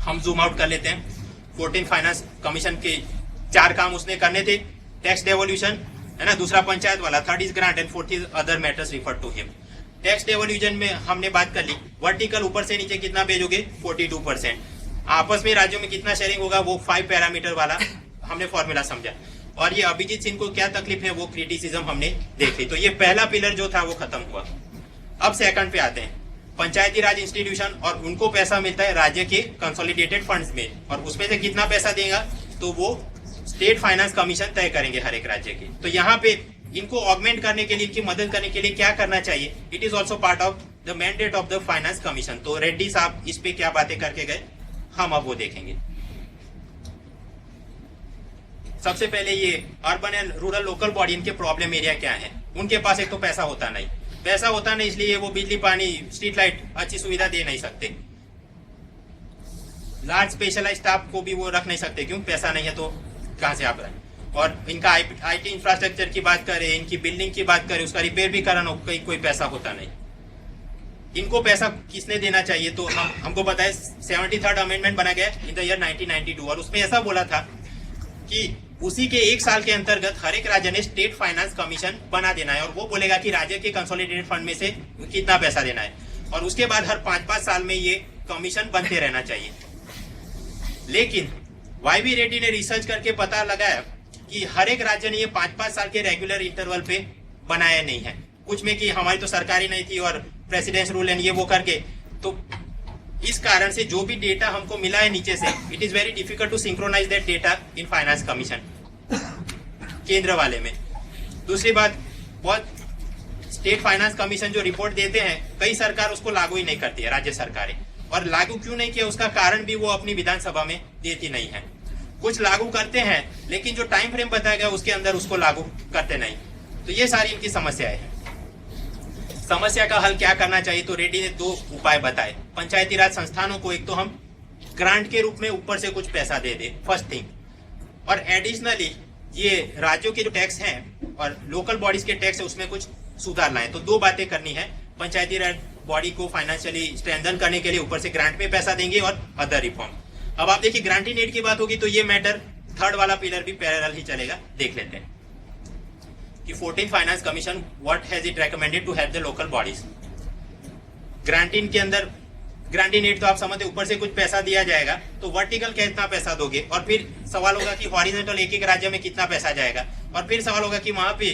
हम zoom out कर लेते हैं। 14 फाइनेंस कमीशन के 4 काम उसने करने थे। टैक्स डेवोल्यूशन है ना, दूसरा पंचायत वाला, third is grant and fourth is other matters refer to him. Tax devolution में हमने बात कर ली, वर्टिकल ऊपर से नीचे कितना भेजोगे 42%, आपस में राज्यों में कितना शेयरिंग होगा वो 5 पैरामीटर वाला हमने फॉर्मूला समझा। और ये अभिजीत सिंह को क्या तकलीफ है वो क्रिटिसिज्म हमने देखी। तो ये पहला पिलर जो था वो खत्म हुआ। अब सेकंड पे आते हैं, पंचायती राज इंस्टीट्यूशन, और उनको पैसा मिलता है राज्य के कंसोलिडेटेड फंड्स में, और उसमें से कितना पैसा देगा तो वो स्टेट फाइनेंस कमीशन तय करेंगे हर एक राज्य की। तो यहाँ पे इनको ऑगमेंट करने के लिए, इनकी मदद करने के लिए क्या करना चाहिए, it is also part of the mandate of the finance commission. तो रेड्डी साहब इस पे क्या बातें करके गए हम अब वो देखेंगे। सबसे पहले ये urban and rural local body, इनके प्रॉब्लम एरिया क्या है। उनके पास एक तो पैसा होता नहीं, इसलिए वो बिजली पानी स्ट्रीट लाइट अच्छी सुविधा दे नहीं सकते। लार्ज स्पेशलाइज्ड स्टाफ को भी वो रख नहीं सकते, क्यों, पैसा नहीं है तो कहां से आप रहे। और इनका आईटी इंफ्रास्ट्रक्चर की बात करें, इनकी बिल्डिंग की बात करें, उसका रिपेयर भी कराना कोई पैसा होता नहीं। इनको पैसा किसने देना चाहिए, तो हमको पता है 73rd अमेंडमेंट बना गया इन द ईयर 1992, और उसमें ऐसा बोला था कि उसी के 1 साल के अंतर्गत हर एक राज्य ने स्टेट फाइनेंस कमीशन बना देना है, और वो बोलेगा कि राज्य के कंसोलिडेटेड फंड में से कितना पैसा देना है, और उसके बाद हर 5-5 साल में ये कमीशन बनते रहना चाहिए। लेकिन वाई.बी. रेड्डी ने रिसर्च करके पता लगाया कि हर एक राज्य ने ये 5-5 साल के रेगुलर इंटरवल पे बनाया नहीं है। कुछ में कि हमारी तो सरकारी नहीं थी और प्रेसिडेंस रूल एंड ये वो करके, तो इस कारण से जो भी डेटा हमको मिला है नीचे से, it is very difficult to synchronize that data in finance commission केंद्र वाले में। दूसरी बात, बहुत स्टेट फाइनेंस कमीशन जो रिपोर्ट देते हैं, कई सरकार उसको लागू ही नहीं करती है, राज्य सरकारें। और लागू क्यों नहीं किया उसका कारण भी वो अपनी विधानसभा में देती नहीं है। कुछ लागू करते हैं लेकिन जो टाइम फ्रेम बताया गया उसके अंदर उसको लागू करते नहीं। तो ये सारी इनकी समस्याएं हैं। समस्या का हल क्या करना चाहिए, तो रेड्डी ने 2 उपाय बताए। पंचायती राज संस्थानों को एक तो हम ग्रांट के रूप में ऊपर से कुछ पैसा दे दे, फर्स्ट थिंग, और एडिशनली ये राज्यों के जो टैक्स हैं और लोकल बॉडीज के टैक्स है उसमें कुछ सुधार लाएं। तो 2 बातें करनी है, पंचायती राज बॉडी को फाइनेंशियली स्ट्रेंथन करने के लिए ऊपर से ग्रांट में पैसा देंगे, और अदर रिफॉर्म। अब आप देखिए ग्रांटिंग एड की बात होगी तो ये मैटर थर्ड वाला पिलर भी पैरेलल ही चलेगा। देख लेते हैं कि 14th finance commission what has it recommended to help the local bodies. Granting के अंदर ग्रांटिंग एड तो आप समझते, ऊपर से कुछ पैसा दिया जाएगा, तो वर्टिकल कितना पैसा दोगे, और फिर सवाल होगा कि हॉरिजॉन्टल एक राज्य में कितना पैसा जाएगा, और फिर सवाल होगा कि वहां पे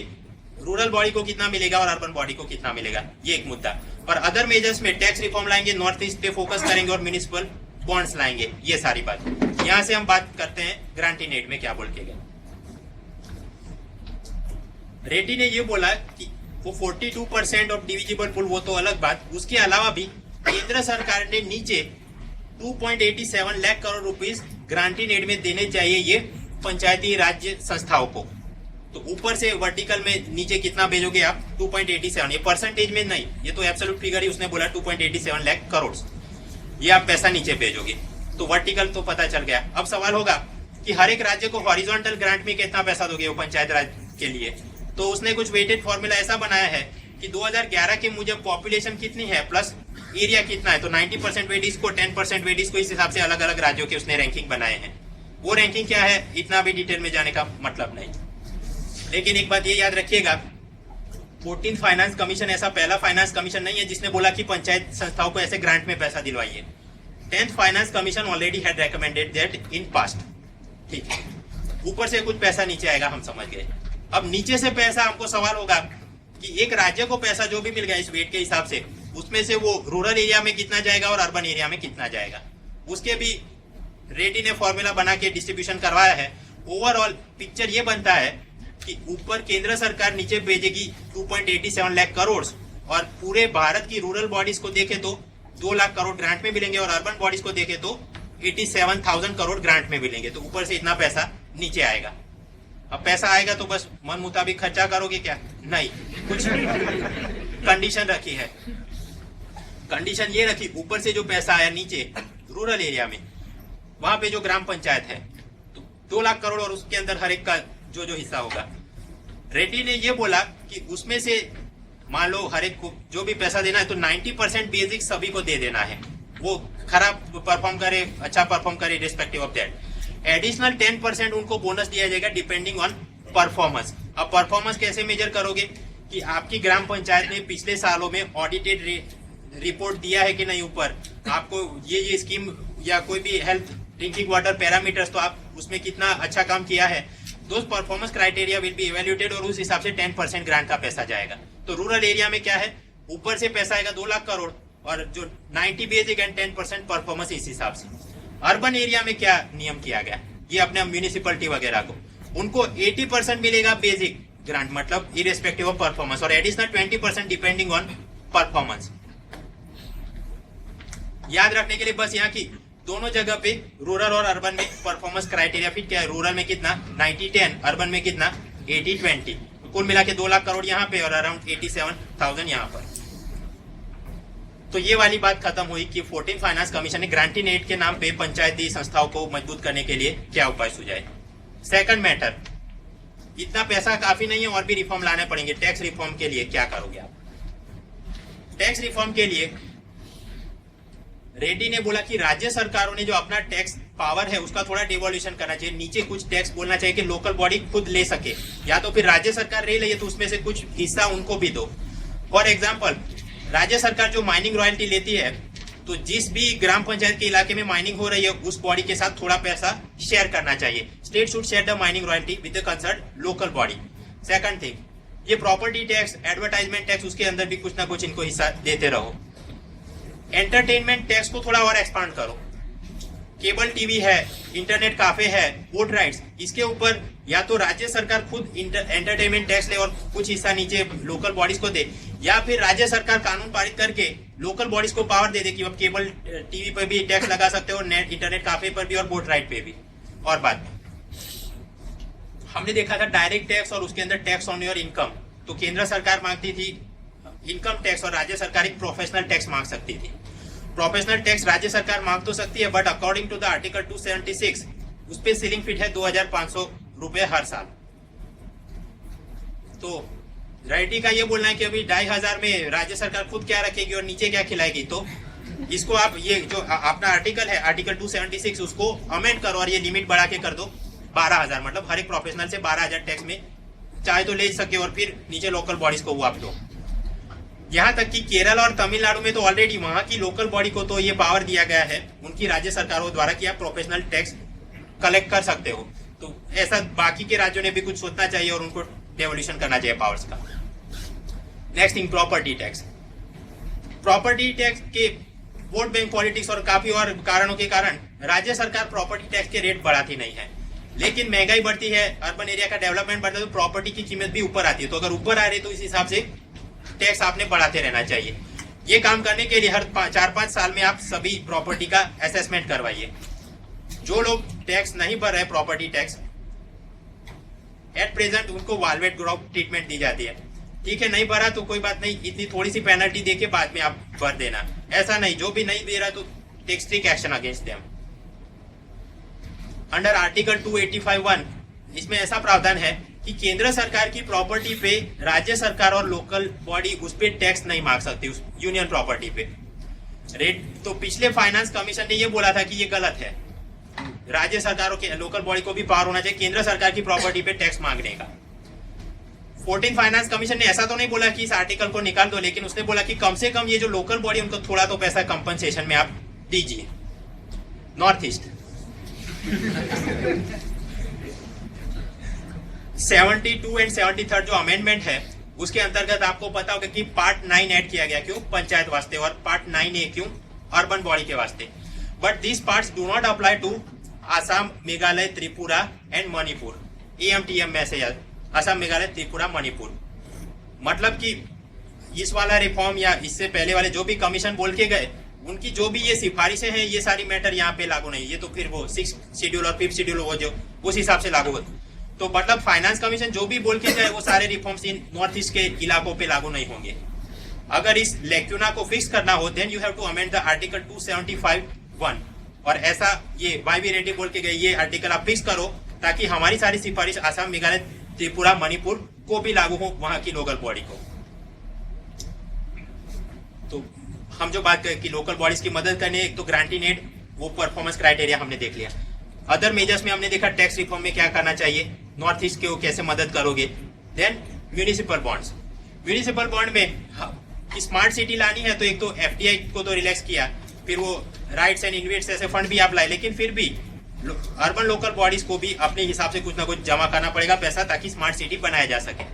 रूरल बॉडी को कितना मिलेगा और अर्बन बॉडी को कितना मिलेगा, ये एक मुद्दा। और अदर मेजर्स में टैक्स रिफॉर्म लाएंगे, नॉर्थ ईस्ट पे फोकस करेंगे, और म्युनिसिपल बॉन्ड्स लाएंगे, ये सारी बात। यहां से हम बात करते हैं ग्रांटिंग एड में क्या बोल के गए। रेड्डी ने ये बोला कि वो 42% ऑफ डिविजिबल पूल, वो तो अलग बात, उसके अलावा भी केंद्र सरकार ने नीचे 2.87 lakh crore rupees granting aid में देने चाहिए ये पंचायती राज्य संस्थाओं को। तो ऊपर से वर्टिकल में नीचे कितना भेजोगे आप, 2.87, ये परसेंटेज में नहीं, ये तो एब्सोल्यूट फिगर ही उसने बोला 2.87 लाख करोड़, ये आप पैसा नीचे भेजोगे। तो वर्टिकल तो पता चल गया। अब सवाल होगा कि हर एक राज्य को हॉरिजॉन्टल ग्रांट में कितना पैसा दोगे वो पंचायत राज के लिए। तो उसने कुछ वेटेड फॉर्मूला ऐसा बनाया है कि 2011 के मुजब पॉपुलेशन कितनी है प्लस एरिया कितना है, तो 90% वेट इसको, 10% वेट इसको, इस हिसाब से अलग अलग राज्यों के उसने रैंकिंग बनाए हैं। वो रैंकिंग क्या है इतना भी डिटेल में जाने का मतलब नहीं, लेकिन एक बात ये याद रखिएगा, 14th फाइनेंस कमीशन ऐसा पहला फाइनेंस कमीशन नहीं है जिसने बोला कि पंचायत संस्थाओं को ऐसे ग्रांट में पैसा दिलवाइए। 10th finance commission already had recommended that in past. ठीक है, ऊपर से कुछ पैसा नीचे आएगा, हम समझ गए। अब नीचे से पैसा, हमको सवाल होगा कि एक राज्य को पैसा जो भी मिल गया इस वेट के हिसाब से, उसमें से वो रूरल एरिया में कितना जाएगा और अर्बन एरिया में कितना जाएगा, उसके भी रेड्डी ने फॉर्मूला बना के डिस्ट्रीब्यूशन करवाया है। ओवरऑल पिक्चर ये बनता है कि ऊपर केंद्र सरकार नीचे भेजेगी 2.87 लाख करोड़, और पूरे भारत की रूरल बॉडीज को देखे तो 2 लाख करोड़ ग्रांट में मिलेंगे, और अर्बन बॉडीज को देखे तो 87,000 करोड़ ग्रांट में मिलेंगे। तो ऊपर से इतना पैसा नीचे आएगा। अब पैसा आएगा तो बस मन मुताबिक खर्चा करोगे क्या, नहीं, कुछ कंडीशन रखी है। कंडीशन ये रखी, ऊपर से जो पैसा आया नीचे रूरल एरिया में, वहां पे जो ग्राम पंचायत है तो 2 लाख करोड़, और उसके अंदर हर एक का जो जो हिस्सा होगा। रेड्डी ने ये बोला कि उसमें से मान लो हर एक को जो भी पैसा देना है तो 90% बेसिक सभी को दे देना है, वो खराब परफॉर्म करे, अच्छा परफॉर्म करे, रिस्पेक्टिव ऑफ दैट। एडिशनल 10% उनको बोनस दिया जाएगा डिपेंडिंग ऑन परफॉर्मेंस। अब परफॉर्मेंस कैसे मेजर करोगे कि आपकी ग्राम पंचायत ने पिछले सालों में ऑडिटेड रिपोर्ट दिया है कि नहीं, ऊपर आपको ये स्कीम या कोई भी हेल्थ ड्रिंकिंग वाटर पैरामीटर्स, तो आप उसमें कितना अच्छा काम किया है, दोस्त performance criteria will be evaluated और उस हिसाब से 10% ग्रांट का पैसा जाएगा। तो रूरल एरिया में क्या है, ऊपर से पैसा आएगा 2 लाख करोड़ और जो 90 बेसिक एंड 10% परफॉर्मेंस इस हिसाब से। अर्बन एरिया में क्या नियम किया गया, ये अपने म्यूनिसिपलिटी वगैरह को उनको 80% मिलेगा बेसिक ग्रांट, मतलब इरेस्पेक्टिव ऑफ परफॉर्मेंस, और एडिशनल 20% डिपेंडिंग ऑन परफॉर्मेंस। याद रखने के लिए बस यहाँ की दोनों जगह पे रूरल और अर्बन में परफॉर्मेंस क्राइटेरिया फिट क्या है, रूरल में कितना 90-10, अर्बन में कितना 80-20, कुल मिला के 2 लाख करोड़ यहाँ पे और अराउंड 87,000 यहाँ पर। तो ये वाली बात खत्म हुई कि 14 फाइनेंस कमीशन ने ग्रांटिंग एड के नाम पे पंचायती संस्थाओं को मजबूत करने के लिए क्या उपाय सुझाए। सेकंड मैटर, इतना पैसा काफी नहीं है और भी रिफॉर्म लाने पड़ेंगे। टैक्स रिफॉर्म के लिए क्या करोगे आप? टैक्स रिफॉर्म के लिए रेड्डी ने बोला कि राज्य सरकारों ने जो अपना टैक्स पावर है उसका थोड़ा डिवोल्यूशन करना चाहिए, नीचे कुछ टैक्स बोलना चाहिए कि लोकल बॉडी खुद ले सके, या तो फिर राज्य सरकार ले ले तो उसमें से कुछ हिस्सा उनको भी दो। फॉर एग्जाम्पल, राज्य सरकार जो माइनिंग रॉयल्टी लेती है, तो जिस भी ग्राम पंचायत के इलाके में माइनिंग हो रही है उस बॉडी के साथ थोड़ा पैसा शेयर करना चाहिए। State should share the mining royalty with the concern local body. Second thing, ये प्रॉपर्टी टैक्स, एडवर्टाइजमेंट टैक्स, उसके अंदर भी कुछ ना कुछ इनको हिस्सा देते रहो। एंटरटेनमेंट टैक्स को थोड़ा और एक्सपांड करो। केबल टीवी है, इंटरनेट काफे है, वोट राइट्स, इसके ऊपर या तो राज्य सरकार खुद एंटरटेनमेंट टैक्स ले और कुछ हिस्सा नीचे लोकल बॉडीज को दे, या फिर राज्य सरकार कानून पारित करके लोकल बॉडीज को पावर दे दे कि अब केबल टीवी पर भी टैक्स लगा सकते हो, नेट इंटरनेट काफे पर भी और वोट राइट पे भी। और बात हमने देखा था डायरेक्ट टैक्स और उसके अंदर टैक्स ऑन योर इनकम, तो केंद्र सरकार मांगती थी इनकम टैक्स और राज्य सरकार एक प्रोफेशनल टैक्स मांग सकती थी। प्रोफेशनल टैक्स राज्य सरकार मांग तो सकती है, but according to the article 276 उस पे सीलिंग फिट है 2,500 रुपए हर साल। तो रेड्डी का ये बोलना है कि अभी 2,500 में राज्य सरकार खुद क्या रखेगी और नीचे क्या खिलाएगी, तो इसको आप ये जो अपना आर्टिकल है आर्टिकल 276 उसको अमेंड करो और ये लिमिट बढ़ा के कर दो 12,000, मतलब हर एक प्रोफेशनल से 12,000 टैक्स में चाहे तो ले सके और फिर नीचे लोकल बॉडीज को वो आप दो। यहाँ तक कि केरल और तमिलनाडु में तो ऑलरेडी वहां की लोकल बॉडी को तो ये पावर दिया गया है उनकी राज्य सरकारों द्वारा कि आप प्रोफेशनल टैक्स कलेक्ट कर सकते हो। तो ऐसा बाकी के राज्यों ने भी कुछ सोचना चाहिए और उनको डेवोल्यूशन करना चाहिए पावर्स का। Next thing, property tax. Property tax के वोट बैंक पॉलिटिक्स और काफी और कारणों के कारण राज्य सरकार प्रॉपर्टी टैक्स के रेट बढ़ाती नहीं है, लेकिन महंगाई बढ़ती है, अर्बन एरिया का डेवलपमेंट बढ़ता है तो प्रॉपर्टी की कीमत भी ऊपर आती है। तो अगर ऊपर आ रही है तो इस हिसाब से टैक्स आपने बढ़ाते रहना चाहिए। ये काम करने के लिए हर 4-5 साल में आप सभी प्रॉपर्टी का असेसमेंट करवाइए। जो लोग टैक्स नहीं भर रहे प्रॉपर्टी टैक्स, एट प्रेजेंट उनको वालवेट ग्रुप ट्रीटमेंट दी जाती है। ठीक है, नहीं भरा तो कोई बात नहीं, इतनी थोड़ी सी पेनल्टी देके बाद में आप भर देना, ऐसा नहीं जो भी नहीं दे रहा तो take strict action against them. Under article 285(1) इसमें ऐसा प्रावधान है कि केंद्र सरकार की प्रॉपर्टी पे राज्य सरकार और लोकल बॉडी उस पे टैक्स नहीं मांग सकती, उस यूनियन प्रॉपर्टी पे रेट। तो पिछले फाइनेंस कमीशन ने ये बोला था कि ये गलत है, राज्य सरकारों के लोकल बॉडी को भी पावर होना चाहिए केंद्र सरकार की प्रॉपर्टी पे टैक्स मांगने का। 14 फाइनेंस कमीशन ने ऐसा तो नहीं बोला कि इस आर्टिकल को निकाल दो, लेकिन उसने बोला कि कम से कम ये जो लोकल बॉडी उनको थोड़ा तो पैसा कंपनसेशन में आप दीजिए। नॉर्थ ईस्ट 72 एंड 73 जो अमेंडमेंट है उसके अंतर्गत आपको पता होगा कि पार्ट 9 ऐड किया गया, क्यों? पंचायत वास्ते, और पार्ट 9A क्यों? अर्बन बॉडी के वास्ते। But this parts do not apply to Assam, Meghalaya, Tripura and Manipur. AMTM में से असम, मेघालय, त्रिपुरा, मणिपुर। मतलब कि इस वाला रिफॉर्म या इससे पहले वाले जो भी कमीशन बोल के गए उनकी जो भी ये सिफारिशें हैं ये सारी मैटर यहाँ पे लागू नहीं, ये तो फिर वो 6th शेड्यूल और 5th शेड्यूल वो जो उस हिसाब से लागू होते। तो मतलब फाइनेंस कमीशन जो भी बोल के जाए वो सारे रिफॉर्म्स इन नॉर्थ ईस्ट के इलाकों पे लागू नहीं होंगे। अगर इस लेक्यूना को फिक्स करना हो then you have to amend the article 275(1) और ऐसा ये YV रेड्डी बोल के गए ये आर्टिकल आप फिक्स करो ताकि हमारी सारी सिफारिश आसाम, मेघालय, त्रिपुरा, मणिपुर को भी लागू हो, वहां की लोकल बॉडी को। तो हम जो बात करें कि लोकल बॉडीज की मदद करने, एक तो ग्रांटिंग एड, वो परफॉर्मेंस क्राइटेरिया हमने देख लिया। अदर मेजर्स में हमने देखा टैक्स रिफॉर्म में क्या करना चाहिए, नॉर्थ ईस्ट को कैसे मदद करोगे। Then municipal bonds, municipal bond में स्मार्ट सिटी लानी है तो एक तो एफडीआई को तो रिलैक्स किया, फिर वो राइट्स एंड इन्वेस्ट ऐसे फंड भी आप लाए, लेकिन फिर भी अर्बन लोकल बॉडीज को भी अपने हिसाब से कुछ ना कुछ जमा करना पड़ेगा पैसा, ताकि स्मार्ट सिटी बनाया जा सके।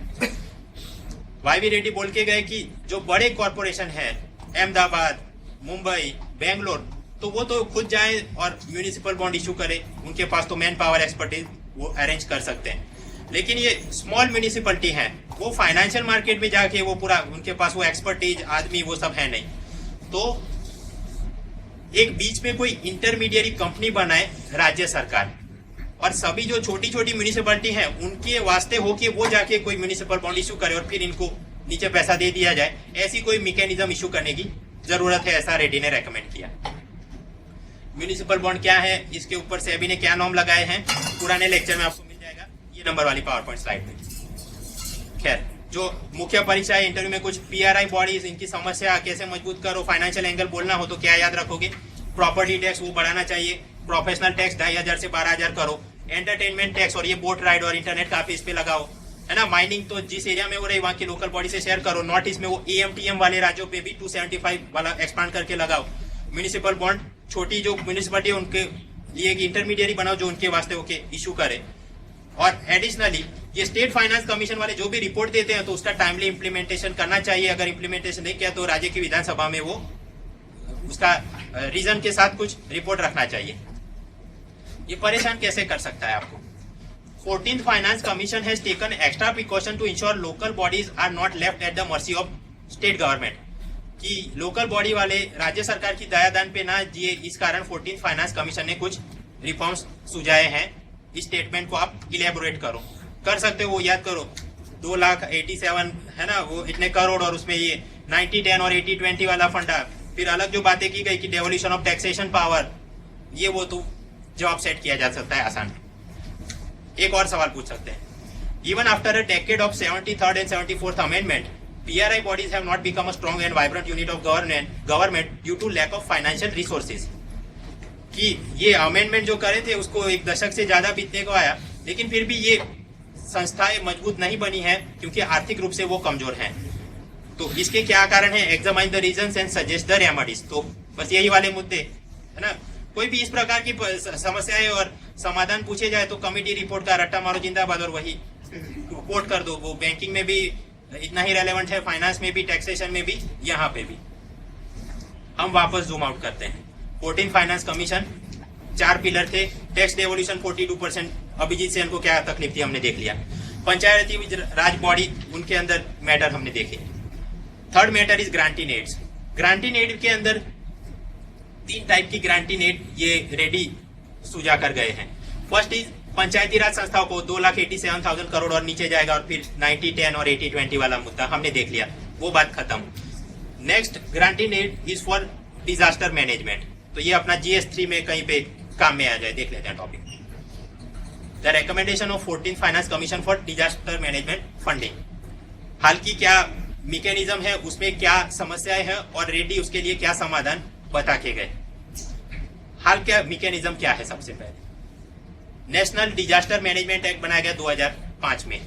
वाई रेड्डी बोल के गए कि जो बड़े कॉरपोरेशन है अहमदाबाद, मुंबई, बेंगलोर, तो वो तो खुद जाए और म्यूनिसिपल बॉन्ड इशू करे, उनके पास तो मैन पावर एक्सपर्टीज वो अरेंज कर सकते हैं। लेकिन ये स्मॉल म्यूनिसिपलिटी हैं, वो फाइनेंशियल मार्केट में जाके वो पूरा, उनके पास वो एक्सपर्टीज आदमी वो सब है नहीं, तो एक बीच में कोई इंटरमीडिएट कंपनी बनाए राज्य सरकार, और सभी जो छोटी छोटी म्यूनिसिपलिटी हैं उनके वास्ते हो कि वो जाके कोई म्यूनिसिपल बॉन्ड इशू करे और फिर इनको नीचे पैसा दे दिया जाए, ऐसी कोई मैकेनिज्म इशू करने की जरूरत है, ऐसा रेड्डी ने रेकमेंड किया। म्यूनिसिपल बॉन्ड क्या है, इसके ऊपर से अभी ने क्या नॉर्म लगाए हैं, पुराने लेक्चर में आपको मिल जाएगा ये नंबर वाली पावर पॉइंट स्लाइड में। खैर, जो मुख्य परीक्षा है इंटरव्यू में कुछ पीआरआई बॉडीज, इनकी समस्या कैसे मजबूत करो, फाइनेंशियल एंगल बोलना हो तो क्या याद रखोगे, प्रॉपर्टी टैक्स वो बढ़ाना चाहिए, प्रोफेशनल टैक्स 2500 से 12,000 करो, एंटरटेनमेंट टैक्स और ये बोट राइड और इंटरनेट काफी इस पे लगाओ, है ना। माइनिंग तो जिस एरिया में हो रही वहाँ की लोकल बॉडी से शेयर करो, नॉर्थ ईस्ट में वो एएमटीएम वाले राज्यों पे भी 275 वाला एक्सपांड करके लगाओ। म्यूनिसिपल बॉन्ड छोटी जो म्यूनिसिपलिटी है उनके लिए एक इंटरमीडिएट बनाओ जो उनके वास्ते होके इशू करे। और एडिशनली ये स्टेट फाइनेंस कमीशन वाले जो भी रिपोर्ट देते हैं तो उसका टाइमली इम्प्लीमेंटेशन करना चाहिए, अगर इम्प्लीमेंटेशन नहीं किया तो राज्य की विधानसभा में वो उसका रीजन के साथ कुछ रिपोर्ट रखना चाहिए। ये परेशान कैसे कर सकता है आपको। 14th finance commission has taken extra precaution to ensure local bodies are not left at the mercy of state government, कि लोकल बॉडी वाले राज्य सरकार की दयादान पे ना जिए, इस कारण 14th फाइनेंस कमीशन ने कुछ रिफॉर्म्स सुझाए हैं। इस स्टेटमेंट को आप इलेबोरेट करो, कर सकते हो, वो याद करो 2,87,000 है ना, वो इतने करोड़, और उसमें ये 90-10 और 80-20 वाला फंडा, फिर अलग जो बातें की गई कि डेवोल्यूशन ऑफ टैक्सेशन पावर, ये वो तो जवाब सेट किया जा सकता है आसान। एक और सवाल पूछ सकते हैं, even after a decade of 73rd and 74th amendment, PRI bodies have not become a strong and vibrant unit of government due to lack of financial resources। कि ये अमेंडमेंट जो करे थे उसको एक दशक से ज्यादा बीतने को आया, लेकिन फिर भी ये संस्थाएं मजबूत नहीं बनी है क्योंकि आर्थिक रूप से वो कमजोर हैं। तो इसके क्या कारण है, examine the reasons and suggest the remedies. तो बस यही वाले मुद्दे है ना, कोई भी इस प्रकार की समस्या है और समाधान पूछे जाए तो कमिटी रिपोर्ट का रट्टा मारो जिंदाबाद और वही रिपोर्ट कर दो। वो बैंकिंग में भी इतना ही रेलेवेंट है, फाइनेंस में भी, टैक्सेशन में भी, यहाँ पे भी। हम वापस जूम आउट करते हैं। 14th फाइनेंस कमीशन 4 पिलर थे, टैक्स डेवोल्यूशन 42%, अभिजीत सेन को क्या तकलीफ थी हमने देख लिया, पंचायती राज बॉडी उनके अंदर मैटर हमने देखे। Third matter is granting aids. Granting aid के अंदर 3 टाइप की ग्रांटिंग एड ये रेडी सुझा कर गए हैं। फर्स्ट इज पंचायती राज संस्थाओं को 2,87,000 करोड़ और नीचे जाएगा, और फिर 90-10 और 80-20 वाला मुद्दा हमने देख लिया, वो बात खत्म। Next granting aid is for disaster management, तो ये अपना GS3 में कहीं पे काम में आ जाए, देख लेते हैं topic. The recommendation of 14th finance commission for disaster management funding, हाल की क्या मैकेनिज्म है, उसमें क्या समस्याएं हैं और रेड्डी उसके लिए क्या समाधान बता के गए। हाल क्या मैकेनिज्म क्या है, सबसे पहले नेशनल डिजास्टर मैनेजमेंट एक्ट बनाया गया 2005 में।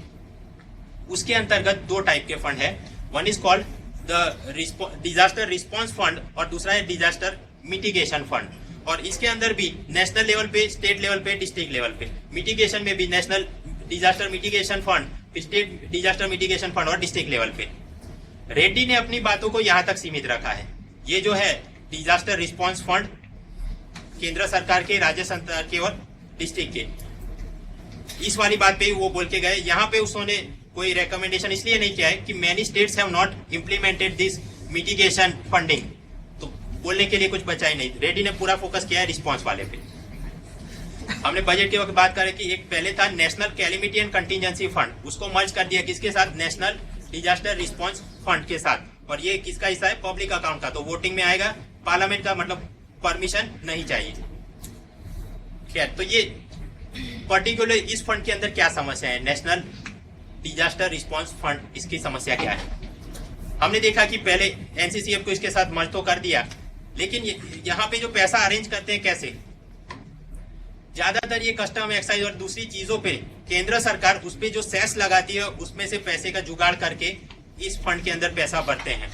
उसके अंतर्गत 2 टाइप के फंड है, one is called the disaster response fund और दूसरा है डिजास्टर मिटिगेशन फंड। और इसके अंदर भी नेशनल लेवल पे, स्टेट लेवल पे, डिस्ट्रिक्ट लेवल पे, मिटिगेशन में भी national disaster mitigation fund, state disaster mitigation fund और डिस्ट्रिक्ट लेवल पे। रेड्डी ने अपनी बातों को यहां तक सीमित रखा है। ये जो है डिजास्टर रिस्पांस फंड केंद्र सरकार के, राज्य सरकार के और डिस्ट्रिक्ट के, इस वाली बात पे वो बोल के गए। यहाँ पे उसने कोई रेकमेंडेशन इसलिए नहीं किया है कि many states have not implemented this mitigation funding, तो बोलने के लिए कुछ बचा ही नहीं। रेड्डी ने पूरा फोकस किया है रिस्पांस वाले पे। हमने बजट के वक्त बात करें कि एक पहले था national calamity and contingency fund, उसको मर्ज कर दिया किसके साथ, नेशनल डिजास्टर रिस्पांस फंड के साथ। और ये किसका हिस्सा है, पब्लिक अकाउंट का, तो वोटिंग में आएगा, पार्लियामेंट का मतलब परमिशन नहीं चाहिए। खैर, तो ये पर्टिकुलर इस फंड के अंदर क्या समस्या है, नेशनल डिजास्टर रिस्पांस फंड, इसकी समस्या क्या है। हमने देखा कि पहले एनसीसीएफ को इसके साथ मर्ज तो कर दिया, लेकिन यहाँ पे जो पैसा अरेंज करते हैं कैसे, ज्यादातर ये कस्टम एक्साइज और दूसरी चीजों पे केंद्र सरकार उस पे जो सेस लगाती है उसमें से पैसे का जुगाड़ करके इस फंड के अंदर पैसा भरते हैं।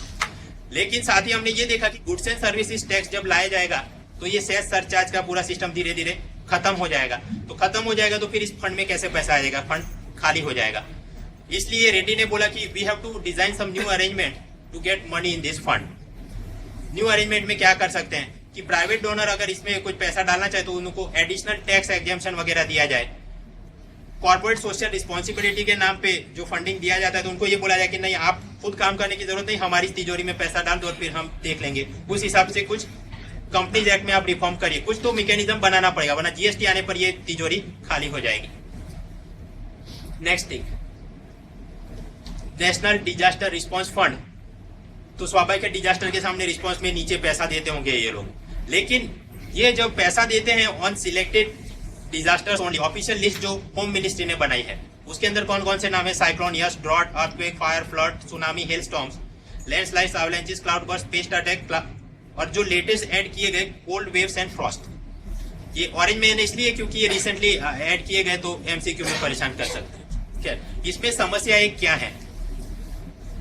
लेकिन साथ ही हमने ये देखा कि गुड्स एंड सर्विसेज टैक्स जब लाया जाएगा तो ये सेस सरचार्ज का पूरा सिस्टम धीरे धीरे खत्म हो जाएगा। तो खत्म हो जाएगा तो फिर इस फंड में कैसे पैसा आ जाएगा, फंड खाली हो जाएगा। इसलिए रेड्डी ने बोला कि we have to design some new arrangement to get money in this fund. New arrangement में क्या कर सकते हैं कि प्राइवेट डोनर अगर इसमें कुछ पैसा डालना चाहे तो उनको एडिशनल टैक्स एग्जेम्पशन वगैरह दिया जाए। कॉर्पोरेट सोशल रिस्पॉन्सिबिलिटी के नाम पे जो फंडिंग दिया जाता है तो उनको ये बोला जाए कि नहीं, आप खुद काम करने की जरूरत नहीं, हमारी तिजोरी में पैसा डाल दो और फिर हम देख लेंगे। उस हिसाब से कुछ कंपनीज एक्ट में आप रिफॉर्म करिए, कुछ तो मैकेनिज्म बनाना पड़ेगा, वरना जीएसटी आने पर ये तिजोरी खाली हो जाएगी। Next thing, national disaster response fund. तो स्वाभाविक डिजास्टर के सामने रिस्पॉन्स में नीचे पैसा देते होंगे ये लोग, लेकिन ये जब पैसा देते हैं on selected disasters only. Official list जो होम मिनिस्ट्री ने बनाई है उसके अंदर कौन कौन से नाम है, cyclone, yes, drought, earthquake, fire, flood, tsunami, hail storms, landslides, avalanches, cloud burst, pest attack, और जो लेटेस्ट ऐड किए गए कोल्ड वेव्स एंड फ्रॉस्ट। ये ऑरेंज में इसलिए क्योंकि ये रिसेंटली ऐड किए गए तो एमसीक्यू में परेशान कर सकते हैं। खैर, इसमें समस्या एक क्या है,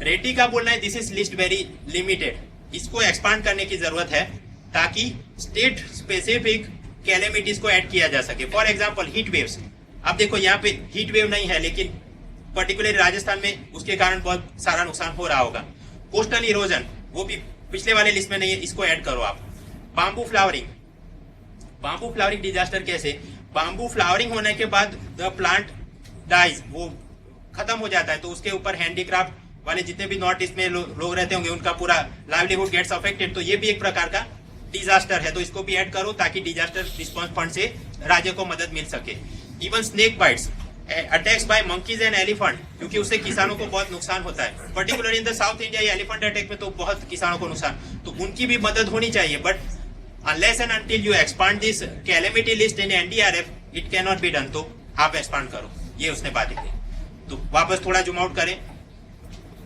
रेड्डी का बोलना है this is list very limited, इसको एक्सपांड करने की जरूरत है ताकि स्टेट स्पेसिफिक कैलेमिटीज को ऐड किया जा सके। फॉर एग्जांपल हीट वेव्स, अब देखो यहाँ पे हीट वेव नहीं है लेकिन पर्टिकुलर राजस्थान में उसके कारण बहुत सारा नुकसान हो रहा होगा। कोस्टल इरोजन वो भी पिछले वाले लिस्ट में नहीं है, इसको ऐड करो आप। Bamboo flowering, bamboo flowering disaster कैसे, बाम्बू फ्लावरिंग होने के बाद द प्लांट डाइज, वो खत्म हो जाता है तो उसके ऊपर हैंडीक्राफ्ट वाले जितने भी नॉर्थ ईस्ट में लोग रहते होंगे उनका पूरा लाइवलीहुड गेट्स अफेक्टेड। तो ये भी एक प्रकार का डिजास्टर है, तो इसको भी ऐड करो ताकि डिजास्टर रिस्पॉन्स फंड से राज्य को मदद मिल सके। Even snake bites, attacks by monkeys and elephant, क्योंकि उससे किसानों को बहुत नुकसान होता है, particular in the south India. Elephant attack में तो बहुत किसानों को नुकसान, तो उनकी भी मदद होनी चाहिए। But unless and until you expand this calamity list in NDRF it can not be done. तो आप एक्सपांड करो, ये उसने बातें की। तो वापस थोड़ा जूम आउट करें,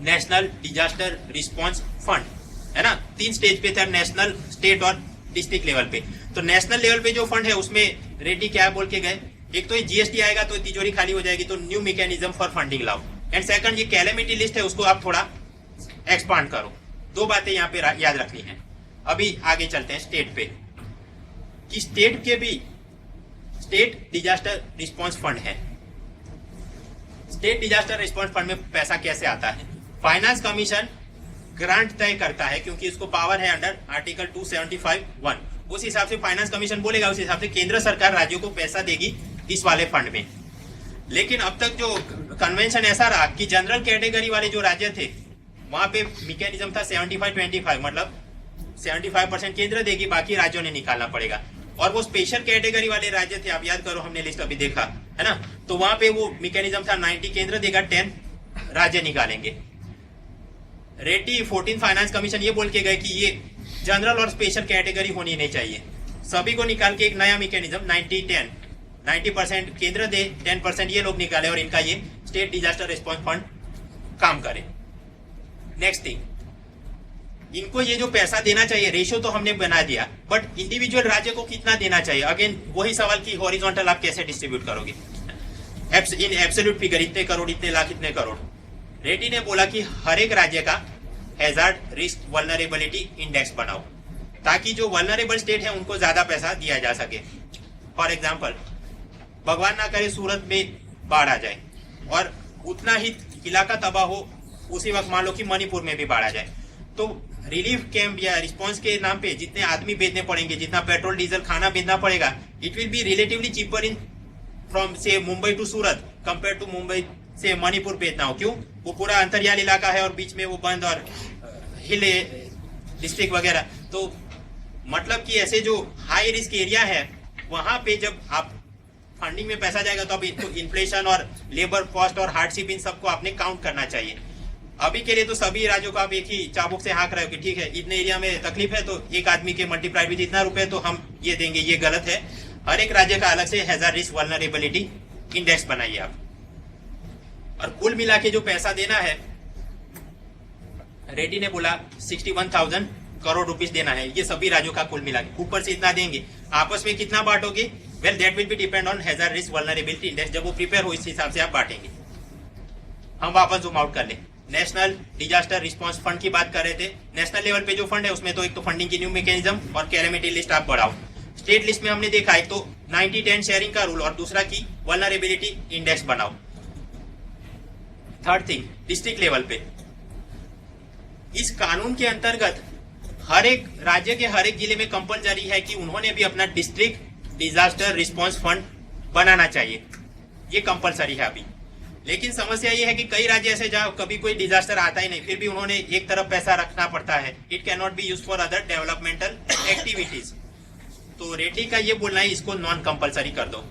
नेशनल डिजास्टर रिस्पॉन्स फंड है ना, 3 स्टेज पे था, नेशनल, स्टेट और डिस्ट्रिक्ट लेवल पे। तो नेशनल लेवल पे जो फंड है उसमें रेड्डी क्या बोल के गए, एक तो ये जीएसटी आएगा तो तिजोरी खाली हो जाएगी, तो न्यू मैकेनिज्म फॉर फंडिंग लाओ। एंड सेकंड, ये कैलेमिटी लिस्ट है उसको आप थोड़ा एक्सपांड करो। 2 बातें यहाँ पे याद रखनी है। अभी आगे चलते हैं स्टेट पे, कि स्टेट के भी स्टेट डिजास्टर रिस्पॉन्स फंड है। स्टेट डिजास्टर रिस्पॉन्स फंड में पैसा कैसे आता है, फाइनेंस कमीशन ग्रांट तय करता है क्योंकि इसको पावर है अंडर आर्टिकल 275(1). उस हिसाब से फाइनेंस कमीशन बोलेगा, उस हिसाब से केंद्र सरकार राज्यों को पैसा देगी इस वाले फंड में। लेकिन अब तक जो कन्वेंशन ऐसा रहा कि जनरल कैटेगरी वाले जो राज्य थे वहां पे मैकेनिज्म था 75-25, मतलब 75% केंद्र देगी, बाकी राज्यों ने निकालना पड़ेगा। और वो स्पेशल कैटेगरी वाले राज्य थे, आप याद करो हमने लिस्ट अभी देखा है ना, तो वहां पे वो मैकेनिज्म था 90 केंद्र देगा, 10 राज्य निकालेंगे। रेड्डी 14 फाइनेंस कमीशन ये बोल के गए कि ये जनरल और स्पेशल कैटेगरी होनी नहीं चाहिए, सभी को निकाल के एक नया मैकेनिज्म 90-10, 90% केंद्र दे, 10% ये लोग निकाले और इनका ये स्टेट डिजास्टर रिस्पॉन्स फंड काम करे। नेक्स्ट थिंग, इनको ये जो पैसा देना चाहिए रेशियो तो हमने बना दिया, बट इंडिविजुअल राज्य को कितना देना चाहिए, अगेन वही सवाल कि हॉरिजॉन्टल आप कैसे डिस्ट्रीब्यूट करोगे, इन एब्सोल्यूट फिगर इतने करोड़, इतने लाख, इतने करोड़। रेड्डी ने बोला कि हर एक राज्य का हैजार्ड रिस्क वल्नरेबिलिटी इंडेक्स बनाओ ताकि जो वल्नरेबल स्टेट है उनको ज्यादा पैसा दिया जा सके। फॉर एग्जांपल, भगवान ना करे सूरत में बाढ़ आ जाए और उतना ही इलाका तबाह हो, उसी वक्त मान लो कि मणिपुर में भी बाढ़ आ जाए, तो रिलीफ कैंप या रिस्पॉन्स के नाम पे जितने आदमी भेजने पड़ेंगे, जितना पेट्रोल डीजल खाना भेजना पड़ेगा, it will be relatively cheaper in from से Mumbai to Surat compare to Mumbai से मणिपुर भेजना हो। क्यों, वो पूरा अंतरियाल इलाका है और बीच में वो बंद और हिल डिस्ट्रिक्ट वगैरह, तो मतलब कि ऐसे जो हाई रिस्क एरिया है वहां पे जब आप फंडिंग में पैसा जाएगा तो अब इन्फ्लेशन और लेबर कॉस्ट और हार्डशिप इन सबको आपने काउंट करना चाहिए। अभी के लिए तो सभी राज्यों को आप एक ही चाबुक से हाँक रहे हो कि ठीक है इतने एरिया में तकलीफ है तो एक आदमी के मल्टीप्लाइड विद इतना रुपए तो हम ये देंगे, ये गलत है। हर एक राज्य का अलग से हैजार्ड रिस्क वल्नरेबिलिटी इंडेक्स बनाइए आप। और कुल मिला के जो पैसा देना है रेड्डी ने बोला 61,000 करोड़ रुपीस देना है, ये सभी राज्यों का कुल मिला के, ऊपर से इतना देंगे, आपस में कितना बांटोगे? Well that will be depend on hazard risk vulnerability index, जब वो प्रिपेयर हो इस हिसाब से आप बांटेंगे। हम वापस जूम आउट कर ले, नेशनल डिजास्टर रिस्पांस फंड की बात कर रहे थे। नेशनल लेवल पे जो फंड है उसमें तो एक तो फंडिंग की न्यू मैकेनिज्म और कैलेमिटी लिस्ट आप बढ़ाओ। स्टेट लिस्ट में हमने देखा एक तो 90-10 शेयरिंग का रूल और दूसरा की वल्नरेबिलिटी इंडेक्स बनाओ। थर्ड थिंग, डिस्ट्रिक्ट लेवल पे इस कानून के अंतर्गत हर एक राज्य के हर एक जिले में कंपलसरी है कि उन्होंने भी अपना डिस्ट्रिक्ट डिजास्टर रिस्पांस फंड बनाना चाहिए, ये कंपलसरी है अभी। लेकिन समस्या ये है कि कई राज्य ऐसे जहां कभी कोई डिजास्टर आता ही नहीं, फिर भी उन्होंने एक तरफ पैसा रखना पड़ता है। It can not be use for other developmental activities. तो रेड्डी का ये बोलना है इसको नॉन कंपलसरी कर दो।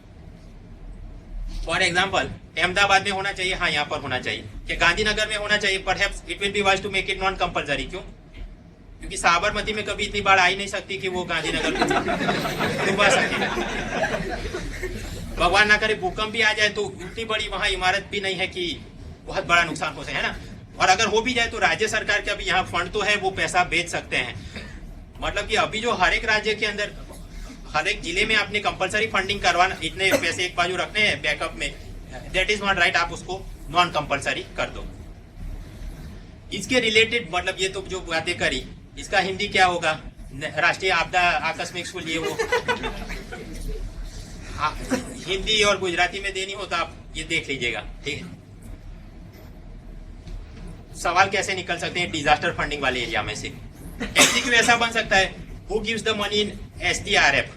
फॉर एग्जाम्पल अहमदाबाद में होना चाहिए, हाँ यहाँ पर होना चाहिए, क्या गांधीनगर में होना चाहिए? Perhaps it will be wise to make it non compulsory. क्यों? क्योंकि साबरमती में कभी इतनी बाढ़ आ ही नहीं सकती कि वो गांधीनगर डूबा सके। भगवान ना करे भूकंप भी आ जाए तो इतनी बड़ी वहां इमारत भी नहीं है कि बहुत बड़ा नुकसान हो सके, है ना। और अगर हो भी जाए तो राज्य सरकार का भी यहाँ फंड तो है, वो पैसा बेच सकते हैं। मतलब कि अभी जो हर एक राज्य के अंदर हर एक जिले में आपने कंपलसरी फंडिंग करवाना, इतने पैसे एक बाजू रखने हैं बैकअप में, दैट इज नॉट राइट। आप उसको नॉन कंपलसरी कर दो। इसके रिलेटेड मतलब ये तो जो बातें करी, इसका हिंदी क्या होगा? राष्ट्रीय आपदा आकस्मिक शुल्क, ये वो हिंदी और गुजराती में देनी हो तो आप ये देख लीजिएगा, ठीक है। सवाल कैसे निकल सकते हैं डिजास्टर फंडिंग वाले एरिया में से? एमसीक्यू ऐसा बन सकता है, who gives the money in SDRF?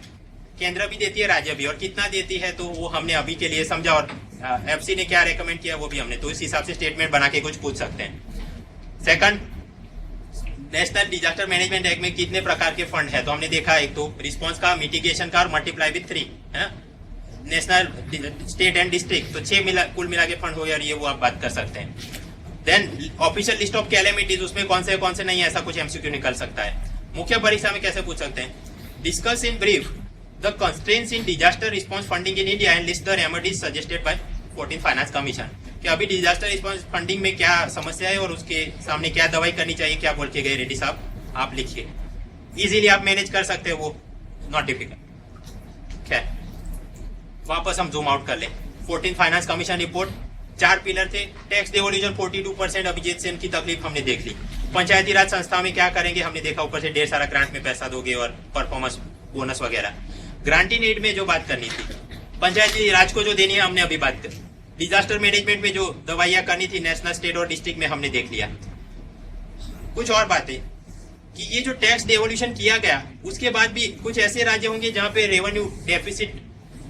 केंद्र भी देती है, राज्य भी, और कितना देती है तो वो हमने अभी के लिए समझा, और एफसी ने क्या रेकमेंड किया वो भी हमने, तो इस हिसाब से स्टेटमेंट बना के कुछ पूछ सकते हैं। Second, national disaster management act में कितने प्रकार के फंड है? तो हमने देखा एक तो रिस्पांस का, मिटिगेशन का और मल्टीप्लाई विद 3 है, नेशनल, स्टेट एंड डिस्ट्रिक्ट, तो 6 कुल मिला के फंड हो गया, और ये वो आप बात कर सकते हैं। Then official list of calamities, उसमें कौन से नहीं है, ऐसा कुछ एमसीक्यू निकल सकता है। मुख्य परीक्षा में कैसे पूछ सकते हैं? Discuss in brief the constraints in disaster response funding in India and list the remedies suggested by 14th finance commission. कि अभी डिजास्टर रिस्पांस फंडिंग में क्या समस्या है और उसके सामने क्या दवाई करनी चाहिए, क्या बोल के गए रेड्डी साहब, आप लिखिए। इजीली आप मैनेज कर सकते हो, वो नॉट डिफिकल्ट। खैर वापस हम जूम आउट कर ले। 14th finance commission report, 4 pillar थे। टैक्स डिवोल्यूशन 42%, अभिजीत सेन की तकलीफ हमने देख ली। पंचायती राज संस्था में क्या करेंगे हमने देखा, ऊपर से ढेर सारा ग्रांट में पैसा दोगे और परफॉर्मेंस बोनस वगैरह। ग्रांट इन एड में जो बात करनी थी, पंचायती राज को जो देनी है हमने अभी बात कर। डिजास्टर मैनेजमेंट में जो दवाइयां करनी थी नेशनल, स्टेट और डिस्ट्रिक्ट में हमने देख लिया। कुछ और बातें कि ये जो टैक्स डिवोल्यूशन किया गया उसके बाद भी कुछ ऐसे राज्य होंगे जहां पे रेवेन्यू डेफिसिट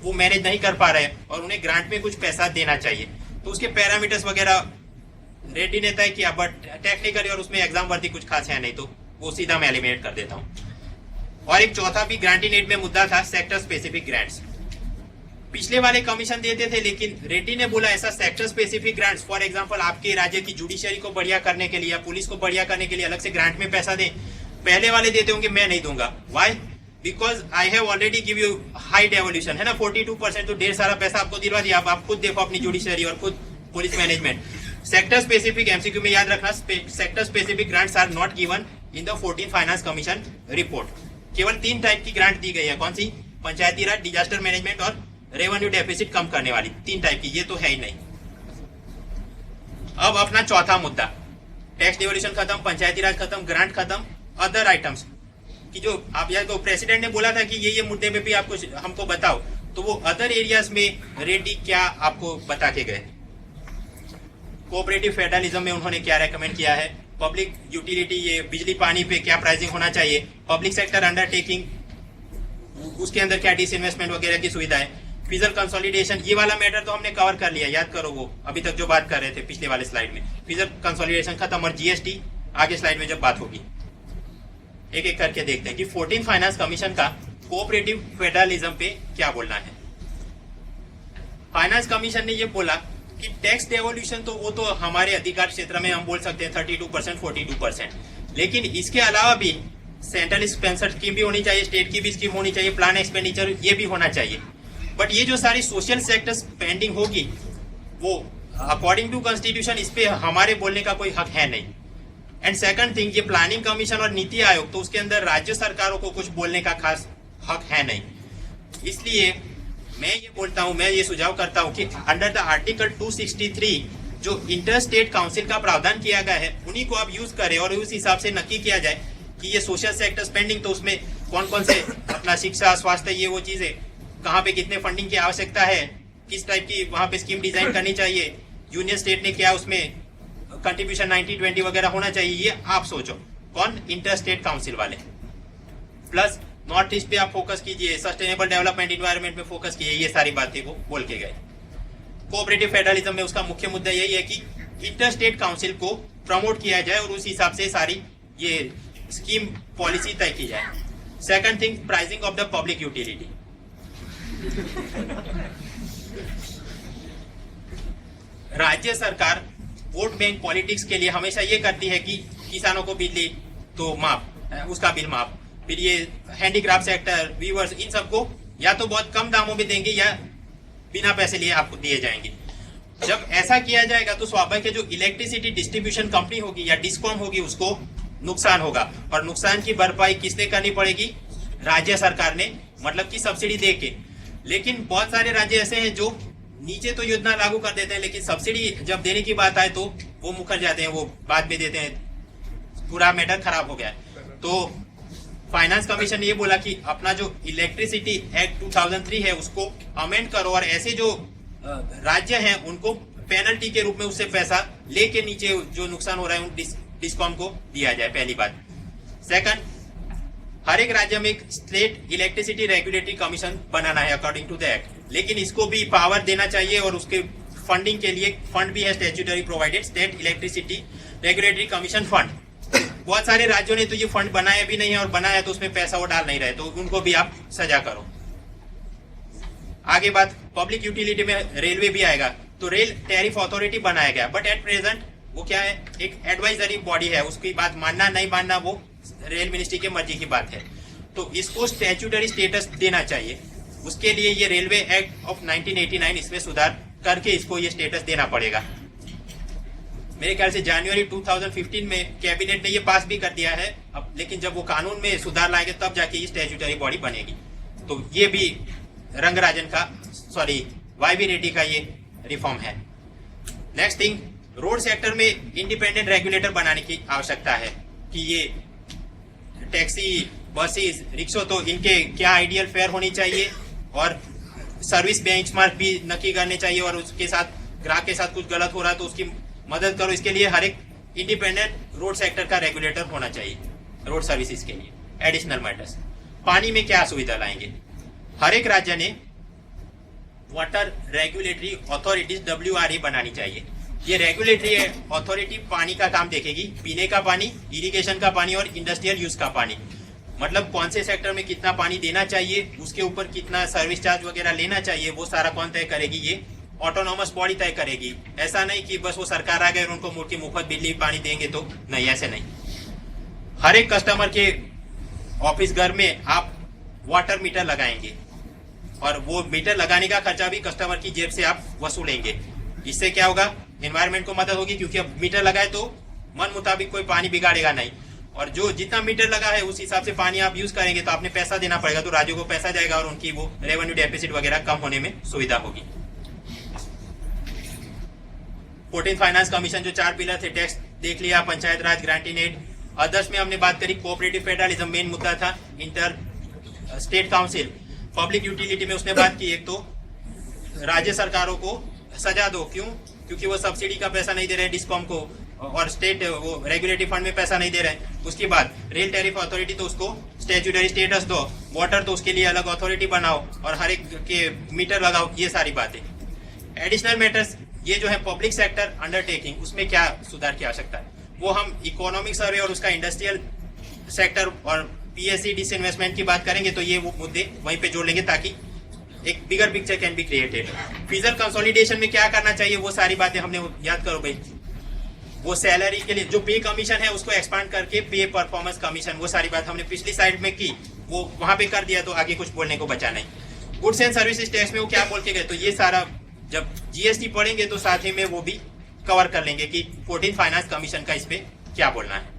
वो मैनेज नहीं कर पा रहे हैं और उन्हें ग्रांट में कुछ पैसा देना चाहिए, तो उसके पैरामीटर्स वगैरह रेड्डी ने तय किया, बट टेक्निकली और उसमें एग्जाम वर्दी कुछ खास है नहीं, तो वो सीधा मैं एलिमिनेट कर देता हूँ। और एक चौथा भी ग्रांट इन एड में मुद्दा था, सेक्टर स्पेसिफिक ग्रांट्स। पिछले वाले कमीशन देते थे, लेकिन रेड्डी ने बोला ऐसा sector specific grants, for example आपके राज्य की जुडिशरी को बढ़िया करने के लिए या पुलिस को बढ़िया करने के लिए अलग से ग्रांट में पैसा दें। पहले वाले देते होंगे, मैं नहीं दूंगा। Why? Because I have already give you high devolution, है ना, 42%, तो ढेर सारा पैसा आपको दिलवा दिया। आप खुद देखो अपनी जुडिशरी और खुद police management. Sector specific, MCQ में याद रखना, sector specific grants are not given in the 14th finance commission report. केवल 3 टाइप की ग्रांट दी गई है, कौन सी? पंचायती राज, डिजास्टर मैनेजमेंट और रेवेन्यू डेफिसिट कम करने वाली, 3 टाइप की, ये तो है ही नहीं। अब अपना चौथा मुद्दा, टैक्स डिवोल्यूशन खत्म, पंचायती राज खत्म, ग्रांट खत्म, अदर आइटम्स कि जो आप या तो प्रेसिडेंट ने बोला था कि ये मुद्दे में भी आपको हमको बताओ, तो वो अदर एरियाज में रेड्डी क्या आपको बता के गए। कोऑपरेटिव फेडरलिज्म में उन्होंने क्या रेकमेंड किया है, पब्लिक यूटिलिटी, ये बिजली पानी पे क्या प्राइसिंग होना चाहिए, पब्लिक सेक्टर अंडरटेकिंग, उसके अंदर क्या डिसइन्वेस्टमेंट वगैरह की सुविधा है, फिजल कंसोलिडेशन, ये वाला मैटर तो हमने कवर कर लिया, याद करो वो अभी तक जो बात कर रहे थे पिछले वाले स्लाइड में। फिजल कंसोलिडेशन खत्म, और जीएसटी आगे स्लाइड में जब बात होगी एक एक करके देखते हैं कि 14th फाइनेंस कमीशन का कोऑपरेटिव फेडरलिज्म पे क्या बोलना है। फाइनेंस कमीशन ने ये बोला कि टैक्स डेवोल्यूशन तो वो तो हमारे अधिकार क्षेत्र में हम बोल सकते हैं 32%, 42%, लेकिन इसके अलावा भी सेंट्रल एक्सपेंडिचर स्कीम भी होनी चाहिए, स्टेट की भी स्कीम होनी चाहिए, प्लान एक्सपेंडिचर ये भी होना चाहिए। बट ये जो सारी सोशल सेक्टर स्पेंडिंग होगी वो अकॉर्डिंग टू कॉन्स्टिट्यूशन इस पे हमारे बोलने का कोई हक है नहीं। एंड सेकंड थिंग, ये प्लानिंग कमीशन और नीति आयोग, तो उसके अंदर राज्य सरकारों को कुछ बोलने का खास हक है नहीं। इसलिए मैं ये बोलता हूँ, मैं ये सुझाव करता हूँ कि अंडर द आर्टिकल 263 जो इंटर स्टेट काउंसिल का प्रावधान किया गया है, उन्हीं को आप यूज करें और उस हिसाब से नक्की किया जाए कि ये सोशल सेक्टर स्पेंडिंग, तो उसमें कौन कौन से अपना शिक्षा, स्वास्थ्य, ये वो चीजें कहाँ पे कितने फंडिंग की आवश्यकता है, किस टाइप की वहां पे स्कीम डिजाइन करनी चाहिए, यूनियन स्टेट ने क्या उसमें कंट्रीब्यूशन 90-20 वगैरह होना चाहिए, ये आप सोचो। कौन? इंटर स्टेट काउंसिल वाले। प्लस नॉर्थ ईस्ट पे आप फोकस कीजिए, सस्टेनेबल डेवलपमेंट इन्वायरमेंट पे फोकस कीजिए, ये सारी बातें वो बोल के गए। कोऑपरेटिव फेडरलिज्म में उसका मुख्य मुद्दा यही है कि इंटर स्टेट काउंसिल को प्रमोट किया जाए और उस हिसाब से सारी ये स्कीम पॉलिसी तय की जाए। Second thing, pricing of the public utility. राज्य सरकार वोट बैंक पॉलिटिक्स के लिए हमेशा ये करती है कि किसानों को बिजली तो माफ, उसका बिल माफ, फिर ये हैंडीक्राफ्ट सेक्टर, वीवर्स, इन सबको या तो बहुत कम दामों में देंगे या बिना पैसे लिए आपको दिए जाएंगे। जब ऐसा किया जाएगा तो स्वाभाविक है जो इलेक्ट्रिसिटी डिस्ट्रीब्यूशन कंपनी होगी या डिस्कॉम होगी उसको नुकसान होगा, और नुकसान की भरपाई किसने करनी पड़ेगी? राज्य सरकार ने, मतलब कि सब्सिडी दे के। लेकिन बहुत सारे राज्य ऐसे हैं जो नीचे तो योजना लागू कर देते हैं, लेकिन सब्सिडी जब देने की बात आए तो वो मुकर जाते हैं, वो बाद में देते हैं, पूरा मैटर खराब हो गया। तो फाइनेंस कमीशन ने ये बोला कि अपना जो इलेक्ट्रिसिटी एक्ट 2003 है उसको अमेंड करो और ऐसे जो राज्य हैं उनको पेनल्टी के रूप में उससे पैसा लेके नीचे जो नुकसान हो रहा है उन डिस्कॉम को दिया जाए, पहली बात। सेकंड, हर एक राज्य में एक स्टेट इलेक्ट्रिसिटी रेगुलेटरी कमीशन बनाना है अकॉर्डिंग टू द एक्ट, लेकिन इसको भी पावर देना चाहिए और उसके फंडिंग के लिए फंड भी है statutory provided, state electricity regulatory commission fund. बहुत सारे राज्यों ने तो ये फंड बनाया भी नहीं है, और बनाया तो उसमें पैसा वो डाल नहीं रहे, तो उनको भी आप सजा करो। आगे बात, पब्लिक यूटिलिटी में रेलवे भी आएगा, तो रेल टैरिफ अथॉरिटी बनाया गया, बट एट प्रेजेंट वो क्या है? एक एडवाइजरी बॉडी है, उसकी बात मानना नहीं मानना वो रेल मिनिस्ट्री की मर्जी की बात है। तो इसको स्टैट्यूटरी स्टेटस देना चाहिए, उसके लिए ये रेलवे एक्ट ऑफ 1989 इसमें सुधार करके इसको ये स्टेटस देना पड़ेगा। मेरे ख्याल से जनवरी 2015 में कैबिनेट ने ये पास भी कर दिया है अब, लेकिन जब वो कानून में सुधार लाएंगे तब जाके ये स्टैट्यूटरी बॉडी बनेगी। तो ये भी रंगराजन का, सॉरी वाई रेड्डी का ये रिफॉर्म है। नेक्स्ट थिंग, रोड सेक्टर में इंडिपेंडेंट रेगुलेटर बनाने की आवश्यकता है कि ये टैक्सी, बसेस, रिक्शा, तो इनके क्या आइडियल फेयर होनी चाहिए और सर्विस बेंचमार्क भी नक्की करने चाहिए, और उसके साथ ग्राहक के साथ कुछ गलत हो रहा है तो उसकी मदद करो। इसके लिए हर एक इंडिपेंडेंट रोड सेक्टर का रेगुलेटर होना चाहिए रोड सर्विसेज के लिए। एडिशनल मैटर्स, पानी में क्या सुविधा लाएंगे? हर एक राज्य ने वाटर रेगुलेटरी अथॉरिटीज WRA बनानी चाहिए। ये रेगुलेटरी अथॉरिटी पानी का काम देखेगी, पीने का पानी, इरिगेशन का पानी और इंडस्ट्रियल यूज का पानी। मतलब कौन से सेक्टर में कितना पानी देना चाहिए, उसके ऊपर कितना सर्विस चार्ज वगैरह लेना चाहिए, वो सारा कौन तय करेगी? ये ऑटोनॉमस बॉडी तय करेगी। ऐसा नहीं कि बस वो सरकार आ गए और उनको मुफ्त बिजली पानी देंगे, तो नहीं, ऐसे नहीं। हर एक कस्टमर के ऑफिस घर में आप वाटर मीटर लगाएंगे और वो मीटर लगाने का खर्चा भी कस्टमर की जेब से आप वसूलेंगे। इससे क्या होगा? एनवायरमेंट को मदद होगी, क्योंकि अब मीटर लगाए तो मन मुताबिक कोई पानी बिगाड़ेगा नहीं, और जो जितना मीटर लगा है उस हिसाब से पानी आप यूज करेंगे तो आपने पैसा देना पड़ेगा, तो राज्यों को पैसा जाएगा और उनकी वो रेवेन्यू डेफिसिट वगैरह कम होने में सुविधा होगी। 14 फाइनेंस कमीशन जो 4 पिलर थे, टैक्स देख लिया, पंचायत राज, ग्रांट इन एड, अदर्स में हमने बात करी कोऑपरेटिव फेडरलिज्म मेन मुद्दा था, inter state council, public utility में उसने बात की, एक तो राज्य सरकारों को सजा दो, क्यों? क्योंकि वो सब्सिडी का पैसा नहीं दे रहे डिस्कॉम को, और स्टेट वो रेगुलेटरी फंड में पैसा नहीं दे रहे। उसके बाद रेल टैरिफ अथॉरिटी, तो उसको स्टैट्यूटरी स्टेटस दो, वाटर तो उसके लिए अलग अथॉरिटी बनाओ और हर एक के मीटर लगाओ, ये सारी बातें। एडिशनल मैटर्स, ये जो है पब्लिक सेक्टर अंडरटेकिंग, उसमें क्या सुधार की आवश्यकता है, वो हम इकोनॉमिक सर्वे और उसका इंडस्ट्रियल सेक्टर और PSC डिसइन्वेस्टमेंट की बात करेंगे, तो ये वो मुद्दे वहीं पे जोड़ लेंगे ताकि एक bigger picture can be created. Physical consolidation में क्या करना चाहिए, वो सारी बातें हमने याद करो भाई। वो सैलरी के लिए जो पे कमीशन है उसको एक्सपांड करके पे परफॉर्मेंस कमीशन, वो सारी बात हमने पिछली साइड में की, वो वहां पे कर दिया, तो आगे कुछ बोलने को बचा नहीं। गुड्स एंड सर्विसेज टैक्स में वो क्या बोल के गए, तो ये सारा जब GST पढ़ेंगे तो साथ ही में वो भी कवर कर लेंगे कि 14 फाइनेंस कमीशन का इस पे क्या बोलना है।